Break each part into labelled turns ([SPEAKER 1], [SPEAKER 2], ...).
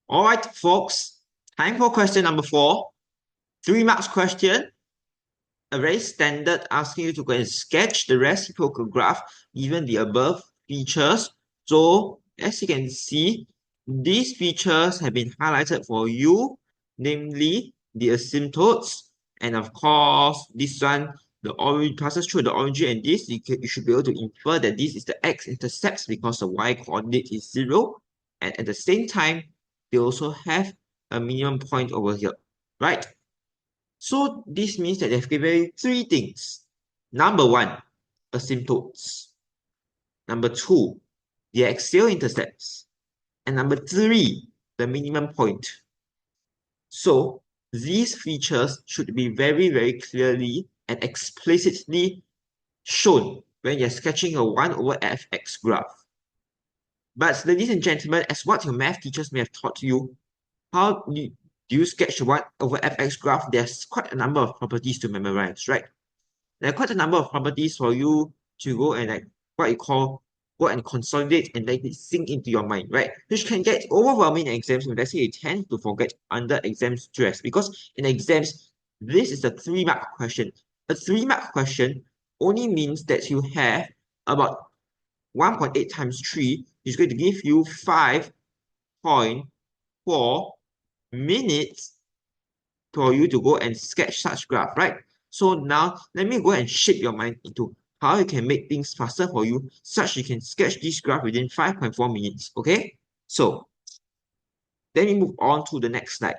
[SPEAKER 1] All right, folks, time for question number 4. 3 marks question. A very standard asking you to go and sketch the reciprocal graph given the above features. So, as you can see, these features have been highlighted for you, namely the asymptotes, and of course, this one, the origin passes through the origin, and this you should be able to infer that this is the x-intercepts because the y-coordinate is 0, and at the same time, they also have a minimum point over here, right? So this means that they've given you 3 things. Number 1, asymptotes. Number 2, the axial intercepts. And number 3, the minimum point. So these features should be very, very clearly and explicitly shown when you're sketching a 1 over fx graph. But ladies and gentlemen, as what your math teachers may have taught you, how do you sketch a 1 over fx graph? There's quite a number of properties to memorize, right? There are quite a number of properties for you to go and like what you call go and consolidate and let it sink into your mind, right? Which can get overwhelming in exams. Let's say you tend to forget under exam stress because in exams, this is a 3-mark question. A 3-mark question only means that you have about 1.8 times 3 is going to give you 5.4 minutes for you to go and sketch such graph, right? So now let me go and shape your mind into how you can make things faster for you, such you can sketch this graph within 5.4 minutes, okay? So let me move on to the next slide.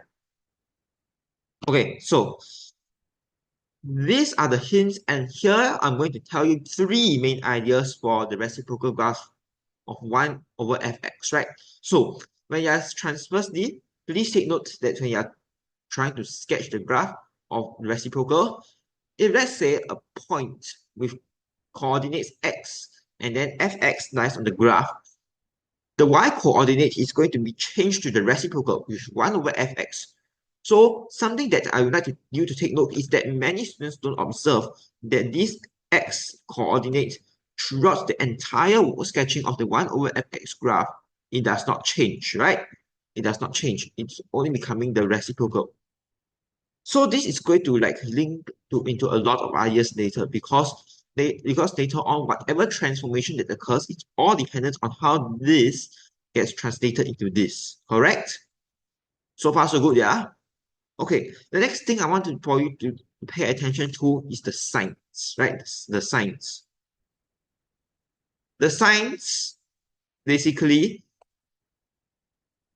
[SPEAKER 1] Okay, so these are the hints, and here I'm going to tell you 3 main ideas for the reciprocal graph of 1 over fx, right? So when you transversely, please take note that when you're trying to sketch the graph of reciprocal, if let's say a point with coordinates x and then fx lies on the graph, the y-coordinate is going to be changed to the reciprocal, which is 1 over fx. So something that I would like you to take note is that many students don't observe that this x-coordinate throughout the entire sketching of the 1 over fx graph, it does not change, right? It does not change. It's only becoming the reciprocal. So this is going to like link into a lot of ideas later because later on whatever transformation that occurs, it's all dependent on how this gets translated into this. Correct? So far so good, yeah? Okay, the next thing I want for you to pay attention to is the signs, right? The signs. The signs basically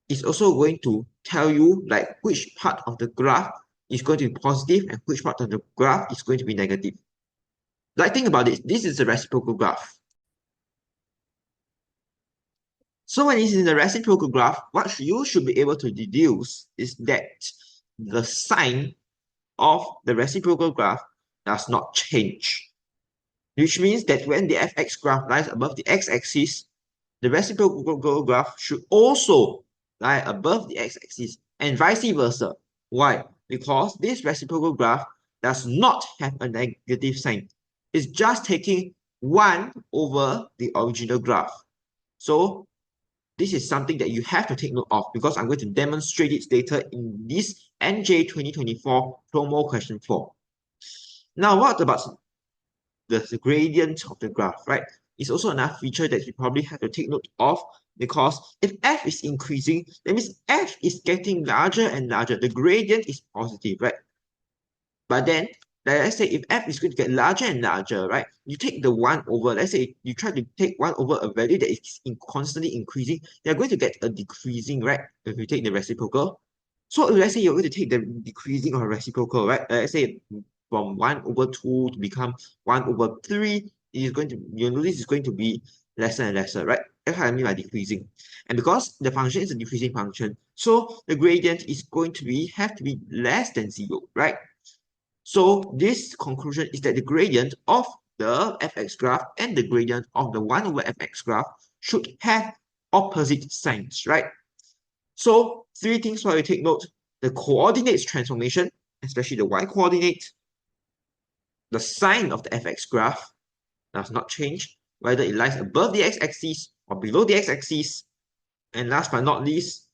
[SPEAKER 1] is also going to tell you like which part of the graph is going to be positive and which part of the graph is going to be negative. Like think about it, this is a reciprocal graph. So when it's in the reciprocal graph, what you should be able to deduce is that the sign of the reciprocal graph does not change. Which means that when the fx graph lies above the x-axis, the reciprocal graph should also lie above the x-axis and vice versa. Why? Because this reciprocal graph does not have a negative sign. It's just taking 1 over the original graph. So this is something that you have to take note of because I'm going to demonstrate it later in this NJ 2024 Promo Question 4. Now, what about the gradient of the graph, right? It's also another feature that you probably have to take note of because if f is increasing, that means f is getting larger and larger. The gradient is positive, right? But then, let's say if f is going to get larger and larger, right? You take the 1 over, let's say you try to take 1 over a value that is constantly increasing, you're going to get a decreasing, right? If you take the reciprocal. So if let's say you're going to take the decreasing or reciprocal, right? Let's say from 1 over 2 to become 1 over 3, it is going to, you notice it's going to be lesser and lesser, right? That's what I mean by decreasing. And because the function is a decreasing function, so the gradient is going to be have to be less than 0, right? So this conclusion is that the gradient of the fx graph and the gradient of the 1 over fx graph should have opposite signs, right? So 3 things for you to take note. The coordinates transformation, especially the y-coordinate, the sign of the fx graph does not change, whether it lies above the x-axis or below the x-axis, And last but not least,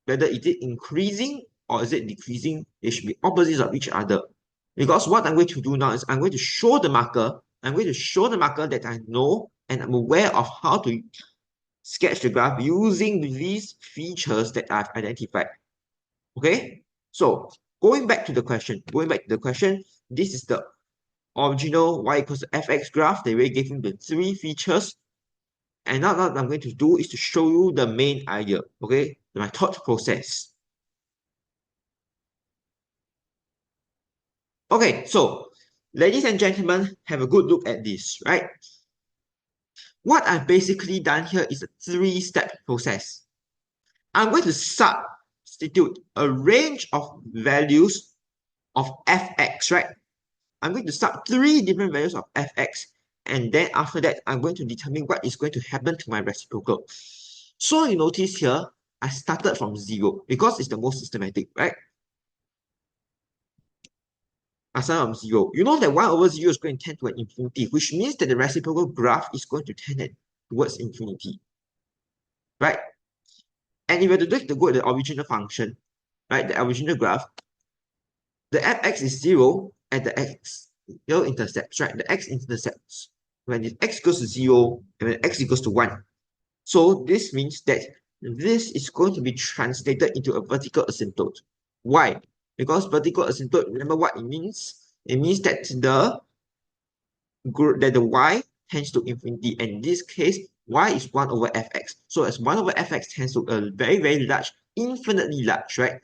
[SPEAKER 1] whether is it increasing or is it decreasing, they should be opposites of each other. Because what I'm going to do now is I'm going to show the marker, that I know and I'm aware of how to sketch the graph using these features that I've identified. Okay, so going back to the question, this is the original y equals to fx graph. They already gave me the three features. And now what I'm going to do is to show you the main idea, okay, my thought process. Okay, so ladies and gentlemen, have a good look at this, right? What I've basically done here is a three-step process. I'm going to substitute a range of values of fx, right? I'm going to sub three different values of fx, and then after that, I'm going to determine what is going to happen to my reciprocal. So you notice here, I started from 0 because it's the most systematic, right? I started from 0. You know that 1 over 0 is going to tend to an infinity, which means that the reciprocal graph is going to tend towards infinity, right? And if you were to go to the original function, right, the original graph, the fx is 0 at the x intercepts, right? The x intercepts when the x goes to 0 and when x equals to 1. So this means that this is going to be translated into a vertical asymptote. Why? Because vertical asymptote, remember what it means? It means that the y tends to infinity, and in this case, y is 1 over fx. So as 1 over fx tends to a very, very large, infinitely large, right?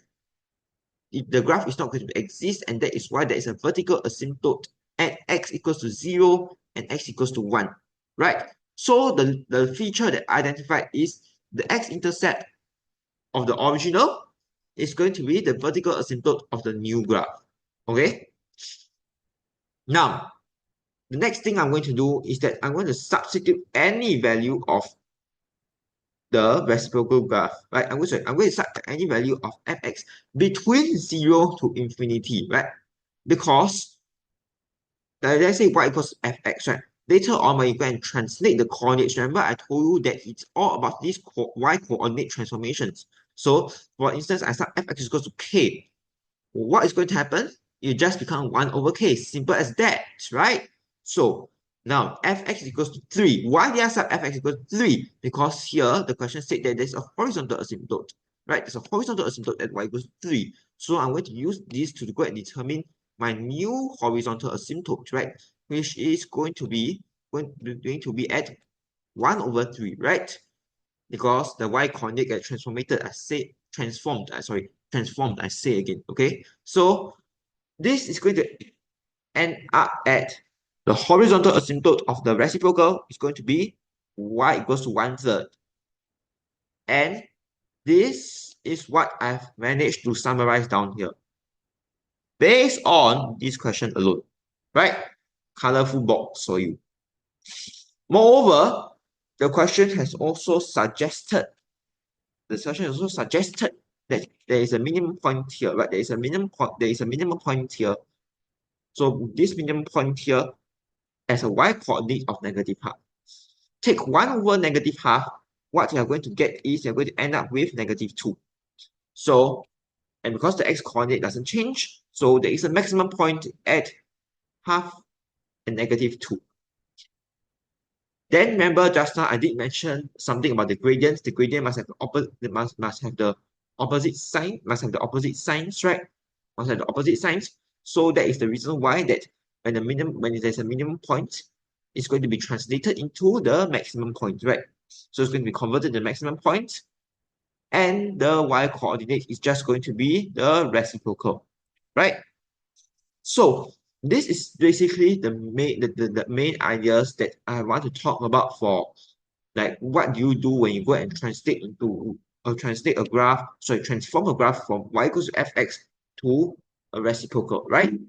[SPEAKER 1] The graph is not going to exist, and that is why there is a vertical asymptote at x equals to 0 and x equals to 1, right? So the feature that I identified is the x-intercept of the original is going to be the vertical asymptote of the new graph, okay? Now, the next thing I'm going to do is that I'm going to substitute any value of the reciprocal graph, right? I'm going to substitute any value of fx between 0 to infinity, right? Because let's say y equals fx, right? Later on, when you go and translate the coordinates, remember I told you that it's all about these y coordinate transformations. So, for instance, I start fx is equals to k. What is going to happen? It just become 1 over k. Simple as that, right? So, now fx equals to 3. Why did I sub fx equals to 3? Because here, the question said that there's a horizontal asymptote, right? There's a horizontal asymptote at y equals to 3. So, I'm going to use this to go and determine my new horizontal asymptote, right? Which is going to be at 1 over 3, right? Because the y coordinate gets transformed, I say again, okay? So this is going to end up at the horizontal asymptote of the reciprocal is going to be y equals to 1/3. And this is what I've managed to summarize down here based on this question alone, right? Colorful box for you. Moreover, the question has also suggested that there is a minimum point here, right? There is a minimum point here. So this minimum point here as a y coordinate of negative half. Take 1 over negative half, what you are going to get is you're going to end up with negative 2. So, and because the x coordinate doesn't change, so there is a maximum point at half and negative 2. Then remember just now I did mention something about the gradients. The gradient must have the opposite sign, right? Must have the opposite signs. So that is the reason why that when there's a minimum point, it's going to be translated into the maximum point, right? So it's going to be converted to the maximum point, and the y coordinate is just going to be the reciprocal, right? So this is basically the main ideas that I want to talk about for like what do you do when you go and transform a graph from y equals to fx to a reciprocal, right?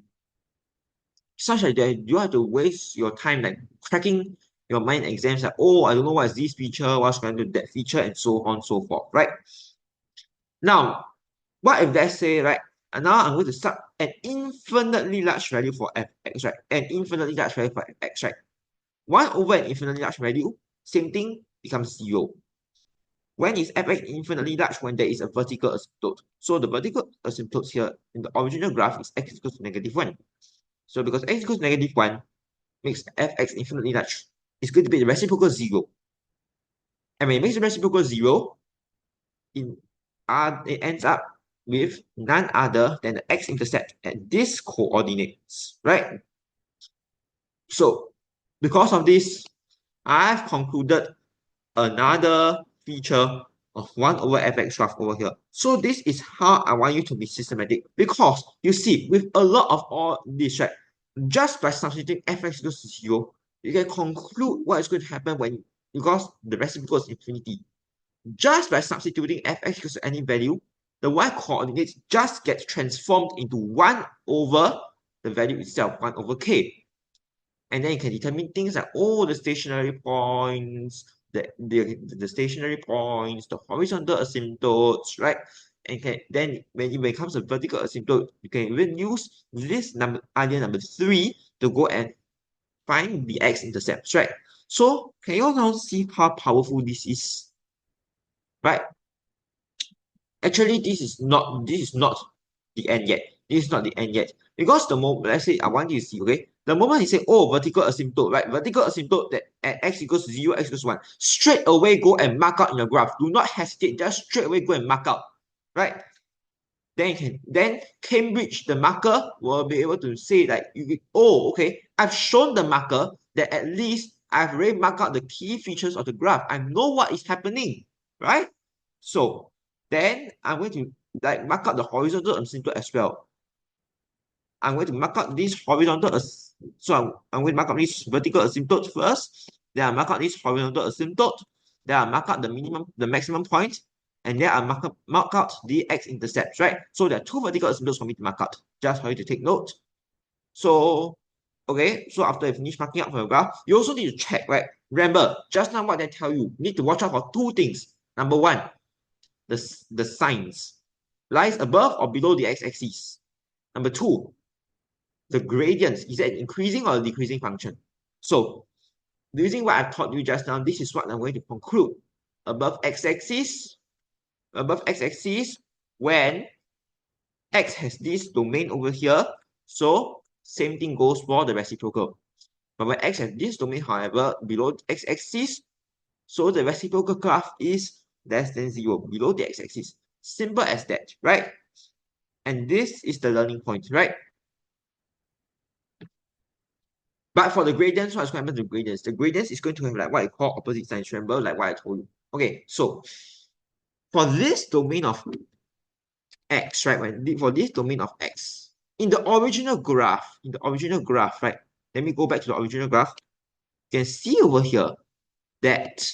[SPEAKER 1] Such that you have to waste your time like cracking your mind exams like, oh, I don't know what is this feature, what's going to do that feature, and so on and so forth, right? Now, what if let's say, right, and now I'm going to sub an infinitely large value for fx, right? An infinitely large value for fx, right? 1 over an infinitely large value, same thing becomes 0. When is fx infinitely large? When there is a vertical asymptote. So the vertical asymptote here in the original graph is x equals to -1. So because x equals to -1 makes fx infinitely large, it's going to be the reciprocal 0. And when it makes the reciprocal 0, it ends up with none other than the x-intercept at this coordinates, right? So because of this, I've concluded another feature of 1 over fx graph over here. So this is how I want you to be systematic, because you see, with a lot of all this, right, just by substituting fx equals to 0, you can conclude what is going to happen when, because the reciprocal is infinity. Just by substituting fx equals to any value, the y coordinates just get transformed into 1 over the value itself, 1 over k. And then you can determine things like, the stationary points, the stationary points, the horizontal asymptotes, right? And then when it becomes a vertical asymptote, you can even use this idea number 3 to go and find the x-intercepts, right? So can you all now see how powerful this is, right? Actually, this is not the end yet. This is not the end yet. Because the moment, let's say I want you to see, okay, the moment you say, vertical asymptote, right? Vertical asymptote that at x equals 0, x equals 1, straight away go and mark out in your graph. Do not hesitate, just straight away go and mark out, right? Then Cambridge, the marker, will be able to say that okay, I've shown the marker that at least I've already marked out the key features of the graph. I know what is happening, right? So then I'm going to mark out the horizontal asymptote as well. I'm going to mark out this horizontal, so I'm going to mark out this vertical asymptote first. Then I mark out this horizontal asymptote. Then I mark out the maximum point, and then I mark out the x-intercepts, right? So there are 2 vertical asymptotes for me to mark out, just for you to take note. So, okay, so after you finish marking out for your graph, you also need to check, right? Remember, just now what I tell you, you need to watch out for 2 things. Number 1, the signs lies above or below the x-axis. Number 2, the gradients, is it an increasing or a decreasing function? So, using what I've taught you just now, this is what I'm going to conclude. Above x-axis, when x has this domain over here, so same thing goes for the reciprocal. But when x has this domain, however, below x-axis, so the reciprocal graph is less than 0, below the x-axis. Simple as that, right? And this is the learning point, right? But for the gradients, what's going to happen to the gradients? The gradients is going to have like what I call opposite signs, remember, like what I told you. Okay, so for this domain of x, right? For this domain of x, in the original graph, right? Let me go back to the original graph. You can see over here that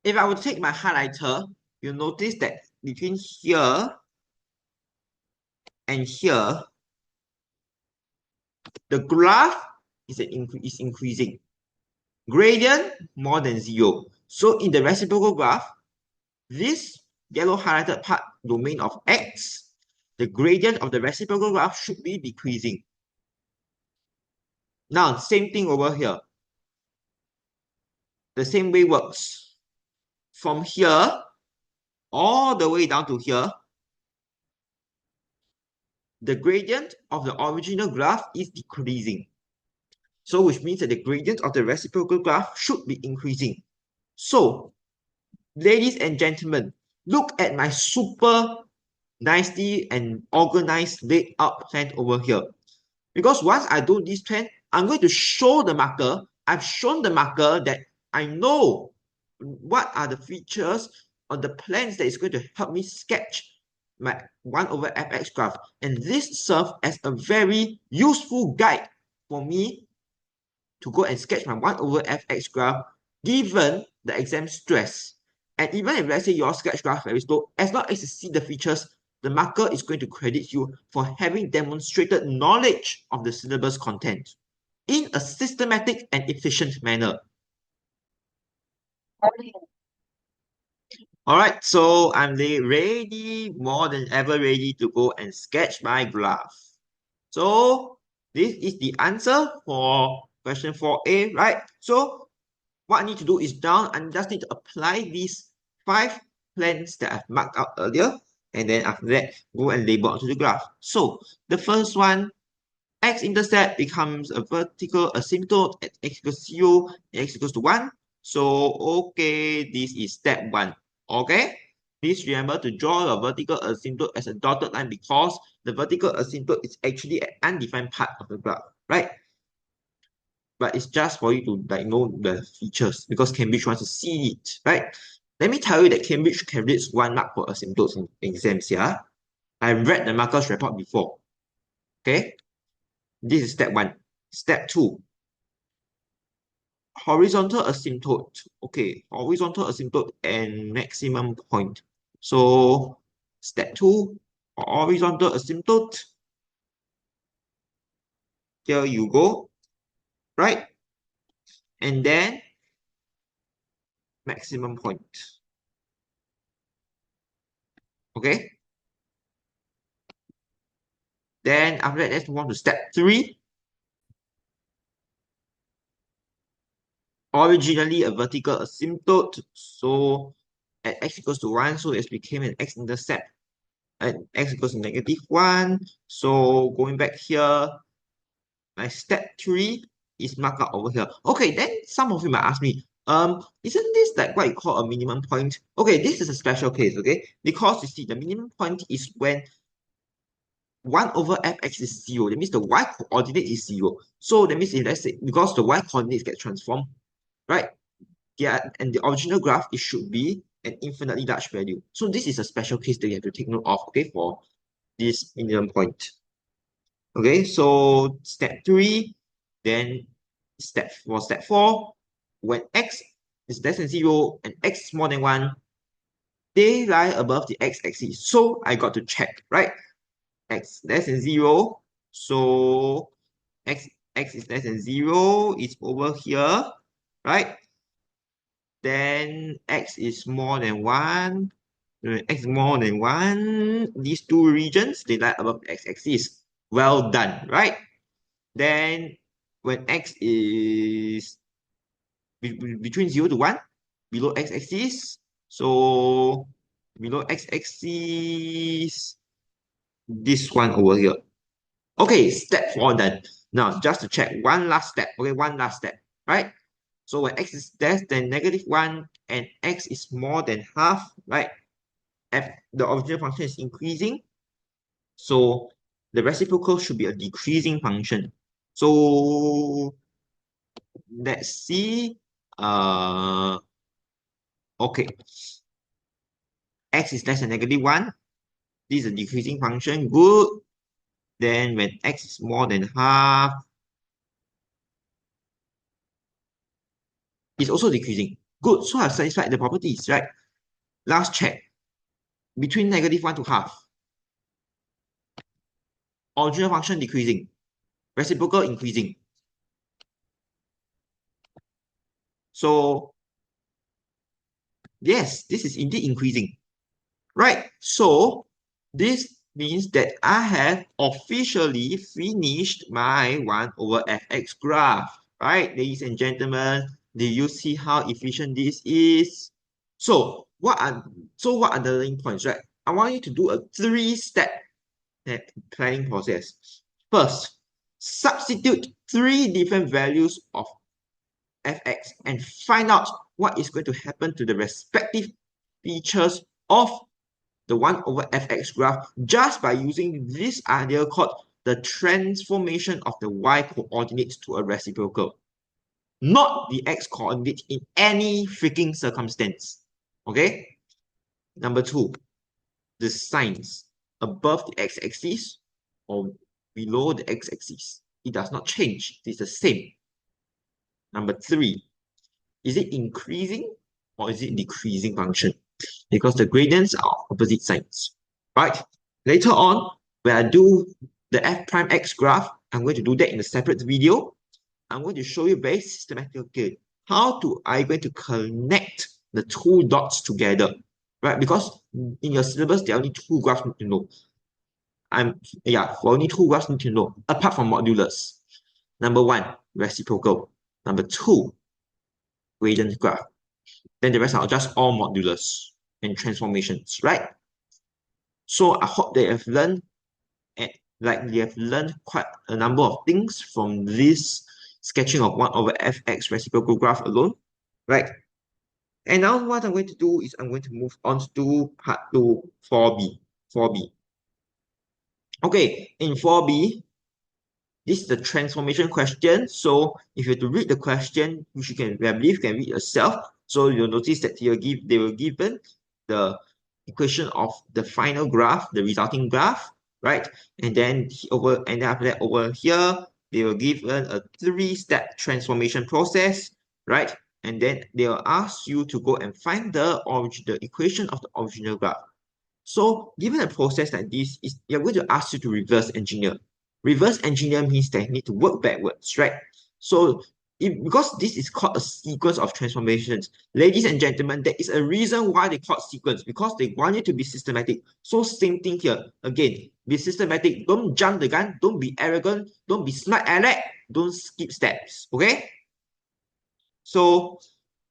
[SPEAKER 1] if I would take my highlighter, you'll notice that between here and here, the graph is increasing. Gradient more than 0. So in the reciprocal graph, this yellow highlighted part, domain of x, the gradient of the reciprocal graph should be decreasing. Now, same thing over here. The same way works. From here, all the way down to here, the gradient of the original graph is decreasing. So which means that the gradient of the reciprocal graph should be increasing. So, ladies and gentlemen, look at my super nicely and organized laid out plan over here. Because once I do this plan, I'm going to show the marker. I've shown the marker that I know what are the features on the plans that is going to help me sketch my 1 over fx graph. And this serves as a very useful guide for me to go and sketch my 1 over fx graph given the exam stress. And even if let's say your sketch graph very slow, as long as you see the features, the marker is going to credit you for having demonstrated knowledge of the syllabus content in a systematic and efficient manner. All right, so I'm ready, more than ever ready to go and sketch my graph. So this is the answer for question 4a, right? So what I need to do is now I just need to apply these 5 plans that I've marked out earlier, and then after that, go and label onto the graph. So the first one, x-intercept becomes a vertical asymptote at x equals 0, x equals to 1. So, okay, this is step 1. Okay? Please remember to draw the vertical asymptote as a dotted line because the vertical asymptote is actually an undefined part of the graph, right? But it's just for you to know the features because Cambridge wants to see it, right? Let me tell you that Cambridge can read 1 mark for asymptotes in exams, yeah? I read the markers report before, okay? This is step 1. Step 2, horizontal asymptote. Okay, horizontal asymptote and maximum point. So step 2, horizontal asymptote. Here you go, right? And then maximum point. Okay. Then after that, let's move on to step 3. Originally a vertical asymptote. So at x equals to 1, so it became an x-intercept at x equals to -1. So going back here, my step 3 is marked out over here. Okay, then some of you might ask me, isn't this like what you call a minimum point? Okay, this is a special case, okay? Because you see, the minimum point is when 1 over fx is 0. That means the y coordinate is 0. So that means if let's say, because the y coordinates get transformed, right? Yeah, and the original graph, it should be an infinitely large value. So this is a special case that you have to take note of, okay, for this minimum point. Okay, so step 3, then step 4, when x is less than 0 and x is more than 1, they lie above the x-axis. So I got to check, right? X less than 0, so x is less than 0, it's over here, right? Then x is more than 1, x more than 1, these two regions, they lie above the x-axis. Well done, right? Then when x is between 0 to 1, below x-axis, so below x-axis, this one over here. Okay, step 4 done. Now, just to check, one last step, okay, one last step, right? So when x is less than -1 and x is more than half, right? The original function is increasing, so the reciprocal should be a decreasing function. So let's see. Okay. X is less than -1. This is a decreasing function. Good. Then when x is more than half, it's also decreasing. Good. So I've satisfied the properties, right? Last check. Between -1 to half. Original function decreasing. Reciprocal increasing. So yes, this is indeed increasing. Right? So this means that I have officially finished my 1 over fx graph. Right, ladies and gentlemen, do you see how efficient this is? So what are the learning points, right? I want you to do a 3-step planning process. First, substitute 3 different values of fx and find out what is going to happen to the respective features of the 1 over fx graph just by using this idea called the transformation of the y coordinates to a reciprocal, not the x coordinate in any freaking circumstance. Okay? Number 2, the signs above the x-axis or below the x-axis. It does not change. It's the same. Number 3, is it increasing or is it decreasing function? Because the gradients are opposite signs, right? Later on, when I do the f prime x graph, I'm going to do that in a separate video. I'm going to show you very systematically how I'm going to connect the 2 dots together, right? Because in your syllabus, there are only 2 graphs need to know. For only 2 graphs need to know, apart from modulus. Number one, reciprocal. Number two, gradient graph. Then the rest are just all modulus and transformations, right? So I hope they have learned, like they have learned quite a number of things from this sketching of 1 over fx reciprocal graph alone, right? And now what I'm going to do is I'm going to move on to part 2, 4b. 4b. Okay, in 4b, this is the transformation question. So if you have to read the question, which I believe you can read yourself. So you'll notice that they were given the equation of the final graph, the resulting graph, right? And then after that over here, they were given a 3-step transformation process, right? And then they'll ask you to go and find the equation of the original graph. So given a process like this, you're going to ask you to reverse engineer. Reverse engineer means that you need to work backwards, right? So because this is called a sequence of transformations, ladies and gentlemen, there is a reason why they call it sequence, because they want it to be systematic. So same thing here. Again, be systematic. Don't jump the gun. Don't be arrogant. Don't be smart aleck. Don't skip steps. Okay? So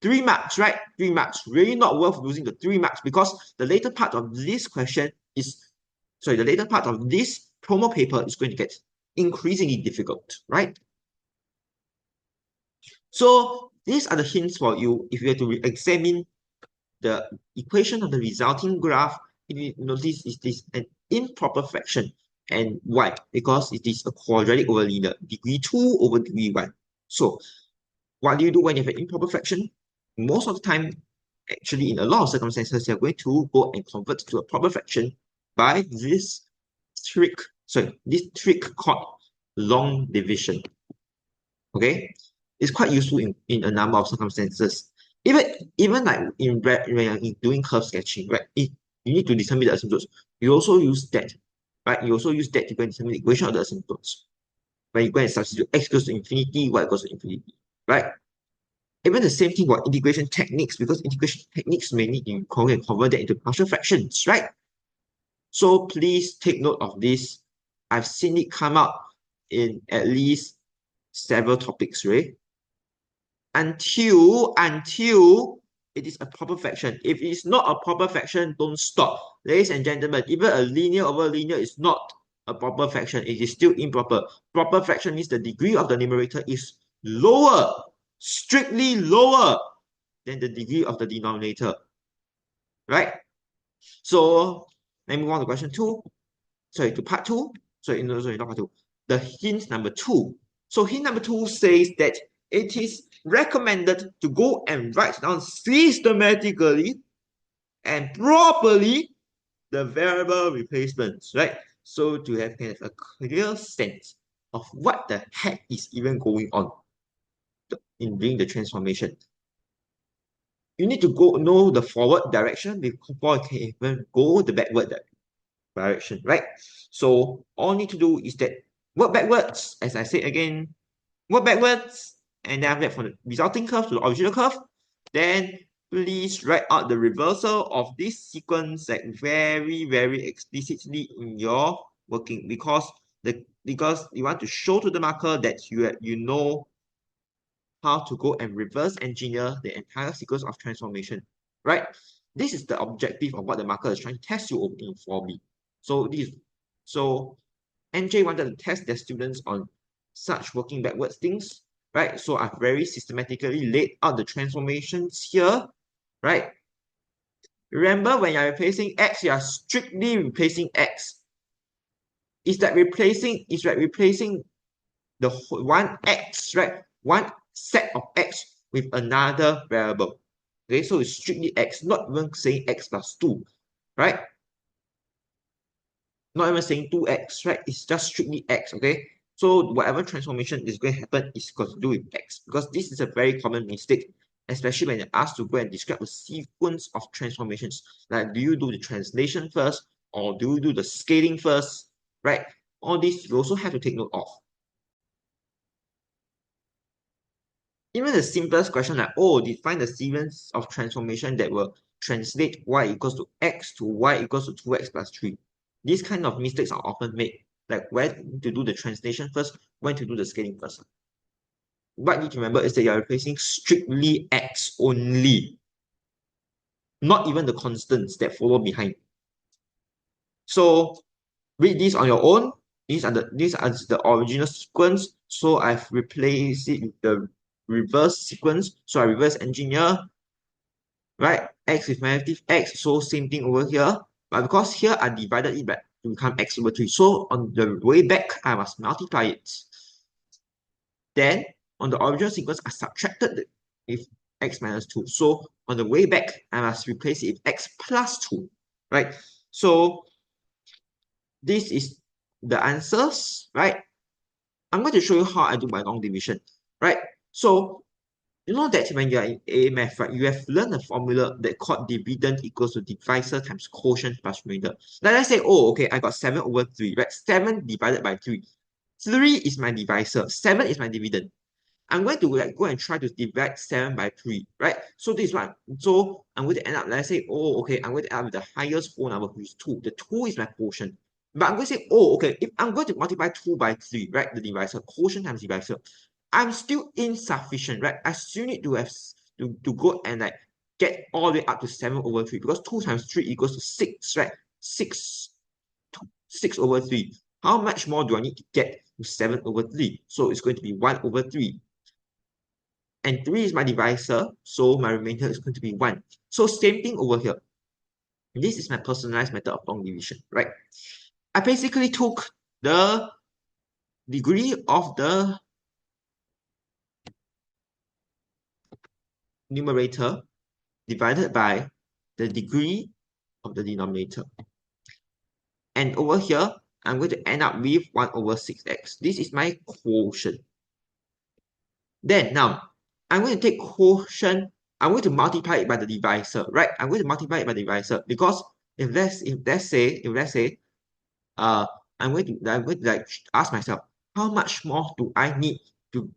[SPEAKER 1] 3 marks, right? 3 marks. Really not worth losing the 3 marks, because the later part of this question the later part of this promo paper is going to get increasingly difficult, right? So these are the hints for you if you have to examine the equation of the resulting graph. If you notice, is this an improper fraction? And why? Because it is a quadratic over linear, degree 2 over degree 1. So what do you do when you have an improper fraction? Most of the time, actually, in a lot of circumstances, you're going to go and convert to a proper fraction by this trick called long division. Okay, it's quite useful in a number of circumstances. Even like when you're doing curve sketching, right? You need to determine the asymptotes. You also use that, right? You also use that to go and determine the equation of the asymptotes. When you go and substitute x equals to infinity, y equals to infinity, right? Even the same thing about integration techniques, because integration techniques may need to convert that into partial fractions, right? So please take note of this. I've seen it come up in at least several topics, right? Until it is a proper fraction. If it is not a proper fraction, don't stop. Ladies and gentlemen, even a linear over linear is not a proper fraction. It is still improper. Proper fraction means the degree of the numerator is lower, strictly lower than the degree of the denominator, right? So let me move on to question 2. Sorry, to part 2. Sorry, no, sorry, not part 2. The hint number 2. So hint number 2 says that it is recommended to go and write down systematically and properly the variable replacements, right? So to have kind of a clear sense of what the heck is even going on in doing the transformation. You need to know the forward direction before you can even go the backward direction, right? So all you need to do is that work backwards, as I said again, work backwards, and then after that, from the resulting curve to the original curve, then please write out the reversal of this sequence like very, very explicitly in your working, because you want to show to the marker that you know how to go and reverse engineer the entire sequence of transformation, right? This is the objective of what the marker is trying to test you in 4B. So NJ wanted to test their students on such working backwards things, right? So I've very systematically laid out the transformations here, right? Remember, when you're replacing x, you are strictly replacing x. It's like replacing the one x, right? One set of x with another variable. Okay, so it's strictly x, not even saying x plus 2, right? Not even saying 2x, right? It's just strictly x, okay? So whatever transformation is going to happen is going to do with x, because this is a very common mistake, especially when you're asked to go and describe a sequence of transformations. Like, do you do the translation first, or do you do the scaling first, right? All this you also have to take note of. Even the simplest question like, oh, define the sequence of transformation that will translate y equals to x to y equals to 2x plus 3. These kind of mistakes are often made. like when to do the translation first, when to do the scaling first. What you need to remember is that you're replacing strictly x only, not even the constants that follow behind. So read this on your own. These are the original sequence. So I've replaced it with the reverse sequence. So I reverse engineer, right? X with negative x. So same thing over here. But because here I divided it back to become x over 3. So on the way back, I must multiply it. Then on the original sequence, I subtracted it with x minus 2. So on the way back, I must replace it with x plus 2, right? So this is the answers, right? I'm going to show you how I do my long division, right? So you know that when you're in A math, right, you have learned a formula that called dividend equals to divisor times quotient plus remainder. Now let's say, oh, okay, I got 7 over 3, right? 7 divided by 3. 3 is my divisor, 7 is my dividend. I'm going to like go and try to divide 7 by 3, right? So this is what, so I'm going to end up, let's say, oh, okay, I'm going to end up with the highest whole number, which is 2. The 2 is my quotient. But I'm going to say, oh, okay, if I'm going to multiply 2 by 3, right, the divisor, quotient times divisor, I'm still insufficient, right? I still need to have to go and like get all the way up to 7 over 3 because 2 times 3 equals to 6, right? 6 over 3. How much more do I need to get to 7 over 3? So it's going to be 1 over 3. And 3 is my divisor, so my remainder is going to be 1. So same thing over here. This is my personalized method of long division, right? I basically took the degree of the numerator divided by the degree of the denominator. And over here, I'm going to end up with 1 over 6x. This is my quotient. Then now, I'm going to take quotient, I'm going to multiply it by the divisor, right? I'm going to multiply it by the divisor because if let's say I'm going to like ask myself, how much more do I need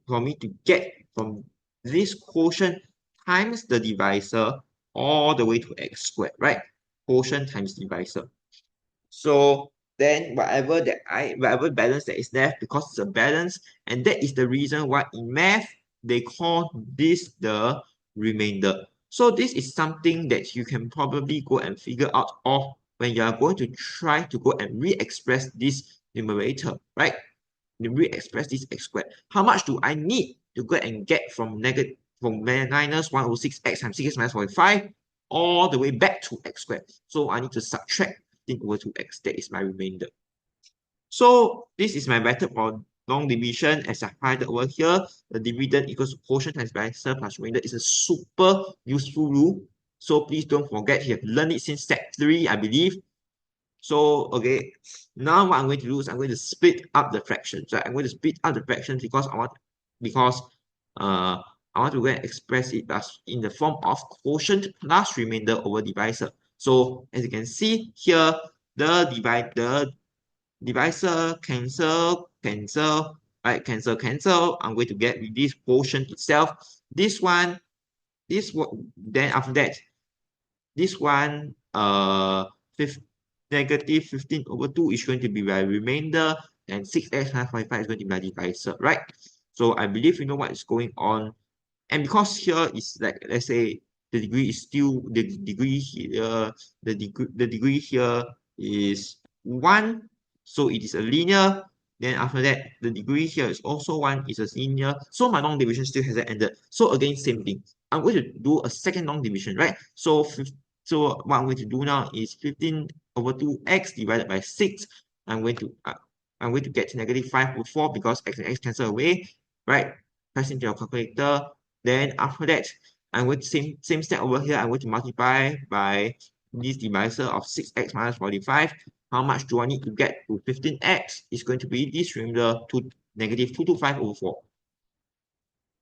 [SPEAKER 1] for me to get from this quotient times the divisor all the way to x squared, right? Quotient times divisor. So then whatever balance that is left, because it's a balance, and that is the reason why in math they call this the remainder. So this is something that you can probably go and figure out of when you are going to try to go and re-express this numerator, right? You re-express this x squared. How much do I need to go and get from minus 1 over 6x times 6x minus 45 all the way back to x squared? So I need to subtract 15 over 2x. That is my remainder. So this is my method for long division. As I highlighted over here, the dividend equals to quotient times divisor plus remainder is a super useful rule. So please don't forget, you have learned it since step 3, I believe. So, okay, now what I'm going to do is I'm going to split up the fractions, right? I'm going to split up the fractions because I want to go and express it as in the form of quotient plus remainder over divisor. So as you can see here, the divisor cancel, right? Cancel. I'm going to get with this quotient itself. This one, then after that, this one, negative 15 over 2 is going to be my remainder, and 6x minus 45 is going to be my divisor, right? So I believe you know what is going on. And because here is like, let's say the degree is still, the degree here is 1, so it is a linear. Then after that, the degree here is also 1, is a linear. So my long division still hasn't ended. So again, same thing. I'm going to do a second long division, right? So what I'm going to do now is 15 over 2x divided by 6. I'm going to get negative 5 over 4 because x and x cancel away, right? Press into your calculator. Then after that, I'm going to same step over here. I'm going to multiply by this divisor of 6x minus 45. How much do I need to get to 15x? It's going to be this remainder to negative 225 over 4.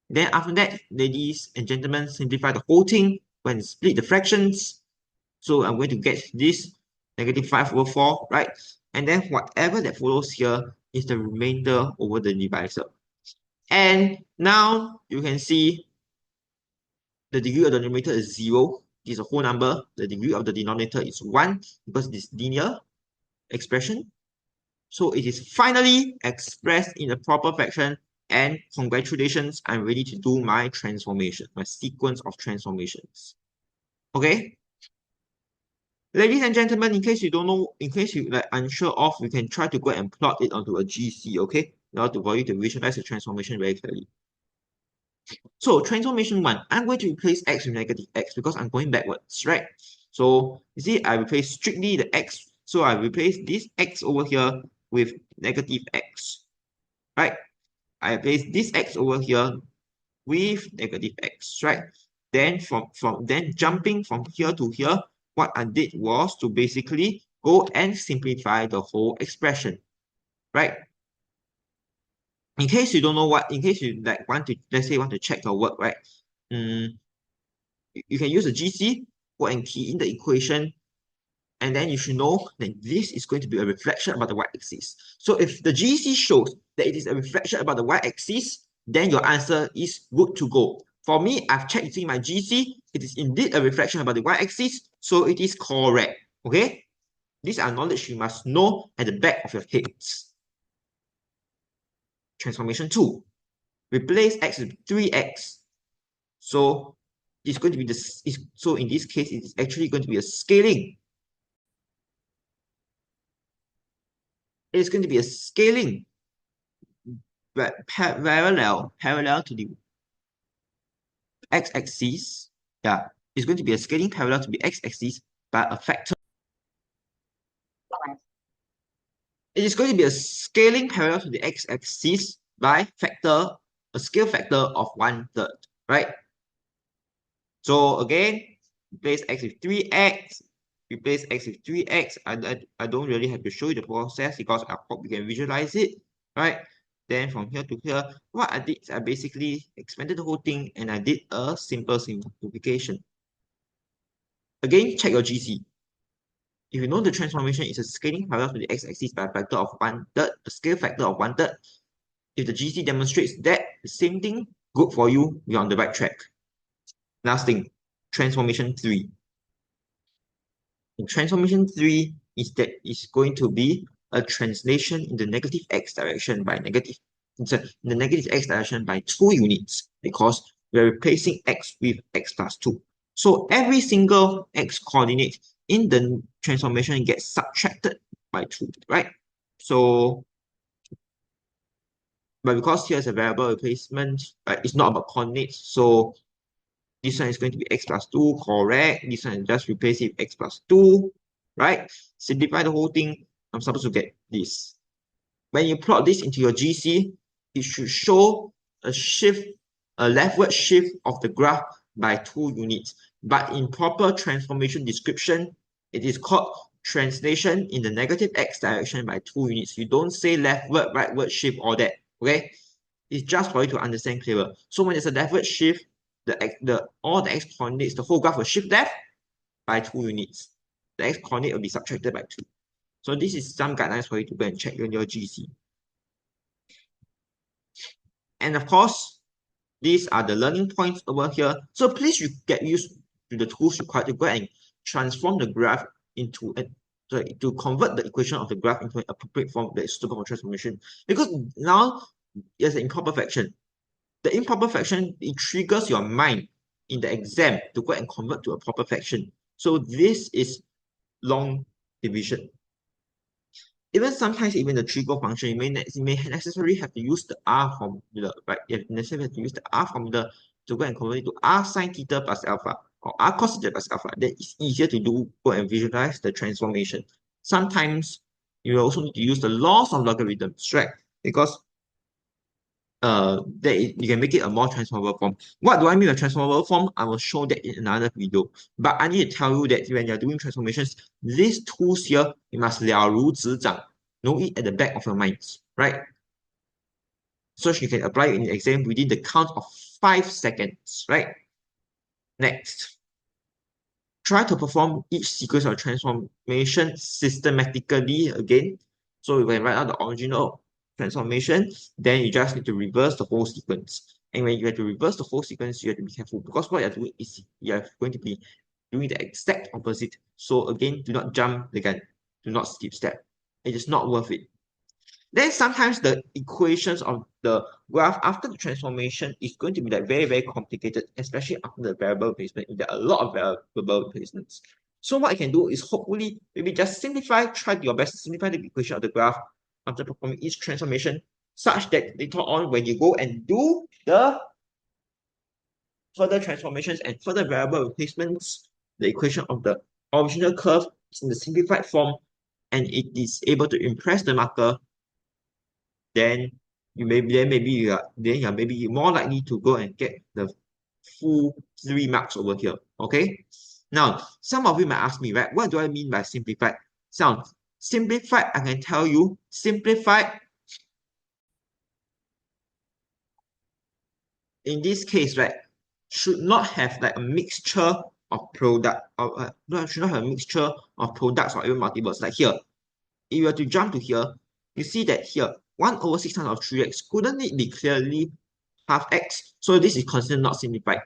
[SPEAKER 1] Then after that, ladies and gentlemen, simplify the whole thing when split the fractions. So I'm going to get this negative 5 over 4, right? And then whatever that follows here is the remainder over the divisor. And now you can see the degree of the numerator is 0. This is a whole number. The degree of the denominator is 1 because it is linear expression. So it is finally expressed in a proper fraction, and congratulations, I'm ready to do my transformation, my sequence of transformations. Okay? Ladies and gentlemen, in case you don't know, in case you like unsure of, you can try to go and plot it onto a GC, okay? In order for you to visualize the transformation very clearly. So transformation one, I'm going to replace x with negative x because I'm going backwards, right? So you see, I replace strictly the x. So I replace this x over here with negative x, right? I replace this x over here with negative x, right? Then then jumping from here to here, what I did was to basically go and simplify the whole expression, right? In case you don't know what, in case you like want to, let's say want to check your work, right? Mm, you can use a GC, go and key in the equation, and then you should know that this is going to be a reflection about the y-axis. So if the GC shows that it is a reflection about the y-axis, then your answer is good to go. For me, I've checked using my GC. It is indeed a reflection about the y-axis, so it is correct. Okay? These are knowledge you must know at the back of your heads. Transformation 2. Replace x with 3x. So it's going to be this. So in this case, it is actually going to be a scaling. It's going to be a scaling parallel to the x-axis. Yeah, it's going to be a scaling parallel to the x-axis by a factor. It is going to be a scaling parallel to the x-axis by a scale factor of 1/3, right? So again, replace x with 3x, replace x with 3x. I don't really have to show you the process because I hope you can visualize it, right? Then from here to here, what I did is I basically expanded the whole thing and I did a simple simplification. Again, check your GC. If you know the transformation is a scaling parallel to the x-axis by a factor of 1/3, a scale factor of 1/3, if the GC demonstrates that, the same thing, good for you, you're on the right track. Last thing, transformation 3. In transformation 3 is that it's going to be a translation in the negative x direction by in the negative x direction by 2 units because we're replacing x with x plus 2. So every single x coordinate in the transformation gets subtracted by 2, right? So, but because here's a variable replacement, right, it's not about coordinates, so this one is going to be x plus 2, correct. This one just replace it with x plus 2, right? Simplify the whole thing. I'm supposed to get this. When you plot this into your GC, it should show a shift, a leftward shift of the graph by 2 units. But in proper transformation description, it is called translation in the negative x direction by 2 units. You don't say leftward, rightward shift, all that, okay? It's just for you to understand clearer. So when there's a leftward shift, all the x coordinates, the whole graph will shift left by 2 units. The x coordinate will be subtracted by 2. So this is some guidelines for you to go and check on your GC. And of course, these are the learning points over here. So please you get used to the tools required to go and transform the graph into to convert the equation of the graph into an appropriate form that is suitable for transformation. Because now there's an improper fraction. The improper fraction, it triggers your mind in the exam to go and convert to a proper fraction. So this is long division. Even sometimes, even the trigo function, you may necessarily have to use the R formula, right? You necessarily have to use the R formula to go and convert it to R sine theta plus alpha or R cos theta plus alpha. That is easier to do, go and visualize the transformation. Sometimes you also need to use the laws of logarithms, right? Because you can make it a more transformable form. What do I mean by transformable form? I will show that in another video. But I need to tell you that when you're doing transformations, these tools here, you must 了如指掌, know it at the back of your minds, right? So you can apply it in the exam within the count of 5 seconds, right? Next, try to perform each sequence of transformation systematically again. So you can write out the original transformation, then you just need to reverse the whole sequence. And when you have to reverse the whole sequence, you have to be careful because what you're doing is you're going to be doing the exact opposite. So again, do not jump the gun. Do not skip step. It is not worth it. Then sometimes the equations of the graph after the transformation is going to be like very, very complicated, especially after the variable replacement. There are a lot of variable replacements. So what I can do is hopefully maybe just simplify, try your best to simplify the equation of the graph after performing each transformation, such that later on when you go and do the further transformations and further variable replacements, the equation of the original curve is in the simplified form and it is able to impress the marker, then you're maybe more likely to go and get the full 3 marks over here. Okay. Now, some of you might ask me, right? What do I mean by simplified? Simplified, I can tell you, simplified in this case, right, should not have like a mixture of product or should not have a mixture of products or even multiples. Like here, if you were to jump to here, you see that here 1 over 6 times of 3x, couldn't it be clearly half x? So this is considered not simplified.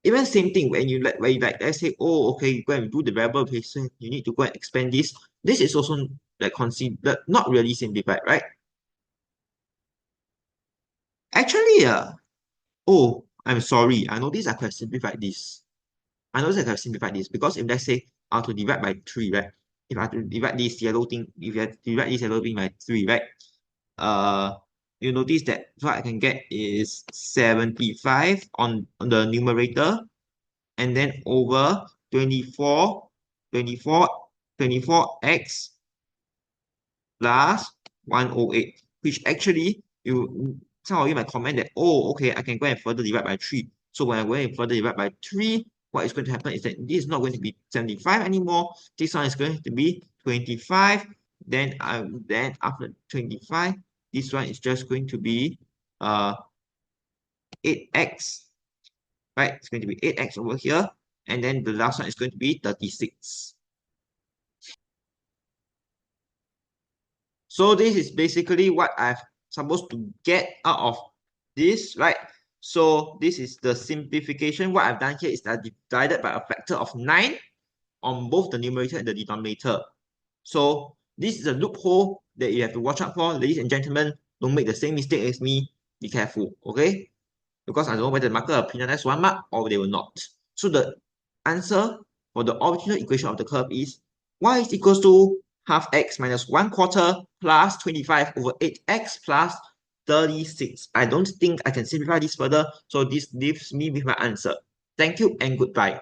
[SPEAKER 1] Even same thing when you like let's say, oh okay, you go and do the variable replacement, you need to go and expand this. This is also like considered not really simplified, right? Actually, oh, I'm sorry. I noticed I could have simplified this. I noticed I could have simplified this because if let's say I have to divide by 3, right? If I have to divide this yellow thing, if you have to divide this yellow thing by 3, right? Uh, you notice that what I can get is 75 on the numerator, and then over 24, 24, 24x plus 108, which actually some of you might comment that, oh, okay, I can go and further divide by 3. So when I go and further divide by 3, what is going to happen is that this is not going to be 75 anymore. This one is going to be 25. Then after 25, this one is just going to be 8x, right? It's going to be 8x over here. And then the last one is going to be 36. So this is basically what I've supposed to get out of this, right? So this is the simplification. What I've done here is that I divided by a factor of 9 on both the numerator and the denominator. So this is a loophole that you have to watch out for. Ladies and gentlemen, don't make the same mistake as me. Be careful, okay? Because I don't know whether the marker will penalize 1 mark or they will not. So the answer for the original equation of the curve is y is equals to half x minus 1/4 plus 25 over 8x plus 36. I don't think I can simplify this further, so this leaves me with my answer. Thank you and goodbye.